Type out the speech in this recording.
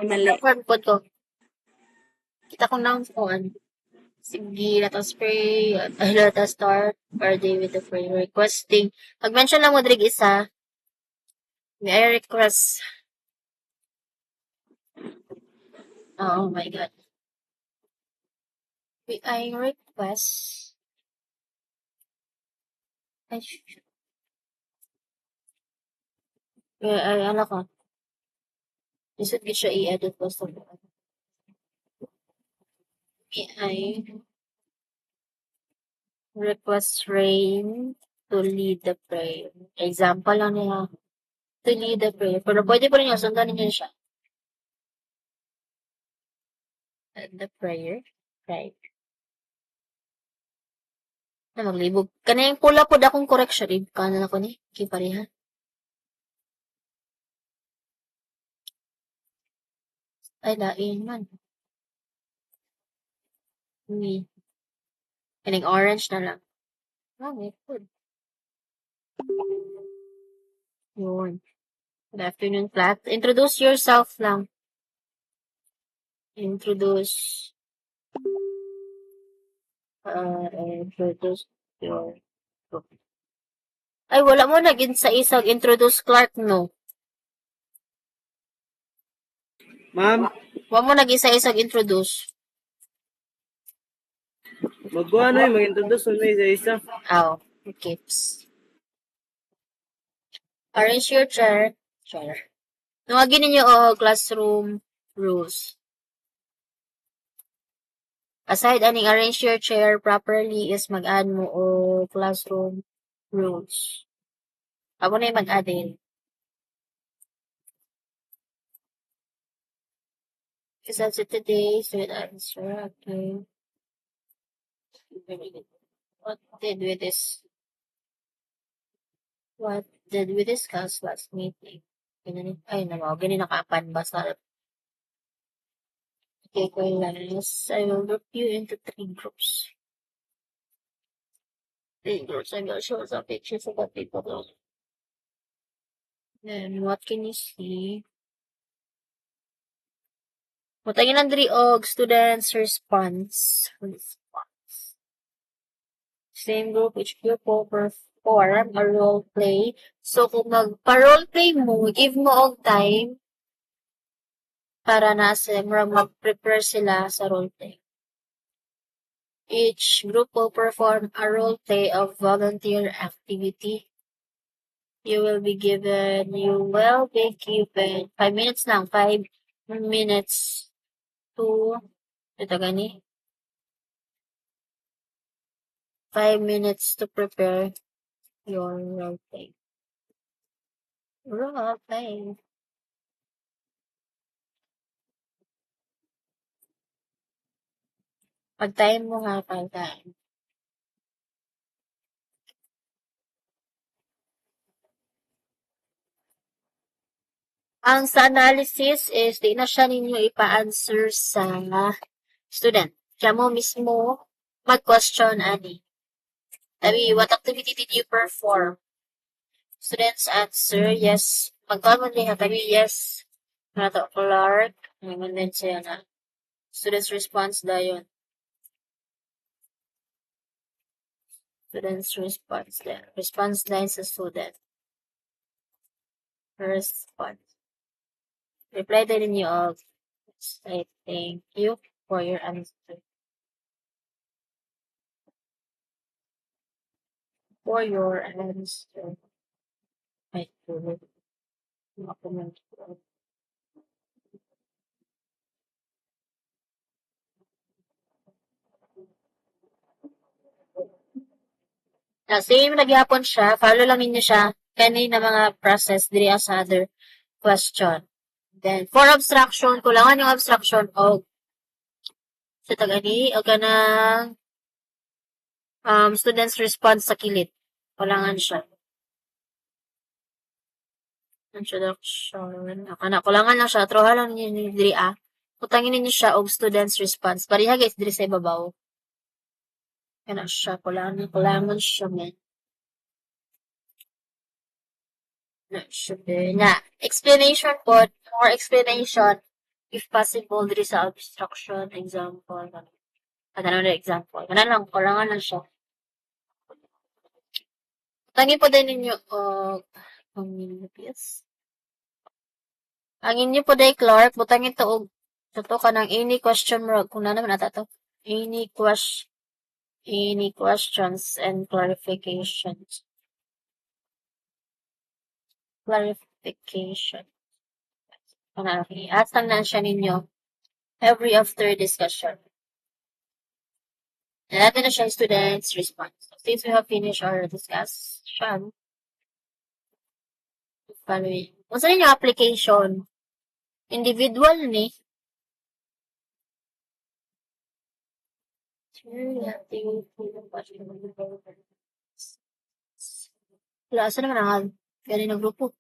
Mali. Kwan po to. Kita ko na kuan. Sige, let us pray. Let us start our day with the prayer requesting. Pag-mention lang mo, Drig, isa. May I request. Oh my God. May I request. Ay, ano ko. Isot ko siya i-edit ko sa buwan. May I request Rain to lead the prayer. Example lang niya. To lead the prayer. Pero pwede pa rin yung sundan niyo siya. The prayer. Right. Na maglibog. Kanayang pula po akong correction. Kanan ako ni. Kiparihan. Ay, lain man. Kaning orange na lang. May food. Yun. Good afternoon, class. Introduce yourself lang. Introduce your group. Ay, wala mo naging sa isang introduce Clark, no? Ma'am, Wala mo naging sa isang introduce. magkuha na mag-introduce mo sa isa. Oh, okay. Arrange your chair. Nungagin ninyo classroom rules. Aside aning arrange your chair properly is mag-add mo classroom rules. Ako na yung mag-add din. Because that's it today, so it answer, okay. What did we discuss last meeting? Ay, ganun nakapan basta. Okay, class. I will group you into 3 groups. 3 groups. I will show some pictures of what people do. Then, what can you see? Mutagin ang diri og students' response. Same group, each group will perform a role play. So, kung magpa-role play mo, give mo og time para mag-prepare sila sa role play. Each group will perform a role play of volunteer activity. You will be given 5 minutes lang, 5 minutes to, ito gani, 5 minutes to prepare your role play. Role play. Pag-time mo ha, pag-time. Ang sa analysis is, di na siya ninyo ipa-answer sa student. Siya mo mismo mag-question, ani. Tabi, what activity did you perform? Students answer, yes. Mag-comment niya, tabi, yes. Nato, Clark. Ngayon din siya na. Students response dayon. Students response din. Response line sa student. Response. Reply din ninyo of, I thank you for your answer. For your answer. Ay, tulog. Makomment ko. Same nagyapon siya. Follow lang ninyo siya. Kanina mga process diri as other question. Then, for abstraction, kulangan yung abstraction o sa tagani o kanang students response sa kilit. Kulangan siya. Introduction. Kulangan lang siya. Troha lang ninyo diri Utangin ninyo siya og students response. Pariha guys diri sa ibabaw. Kana siya. Kulangan siya man. Na explanation po, more explanation if possible, diri sa abstraction, example. Ano na example? Ano lang, kurangan lang siya. Tangi po din ninyo, yes. Ang inyo po day, Clark, butang ito og totoo ka ng any question mark. Kung na naman ata to. Any questions and clarifications. Clarification. Ano, i-ask lang na siya ninyo every after discussion. And natin na siya students' response. So, since we have finished our discussion, following. Kung saan yung application, individual ni, wala, saan naman ang galing ng grupo?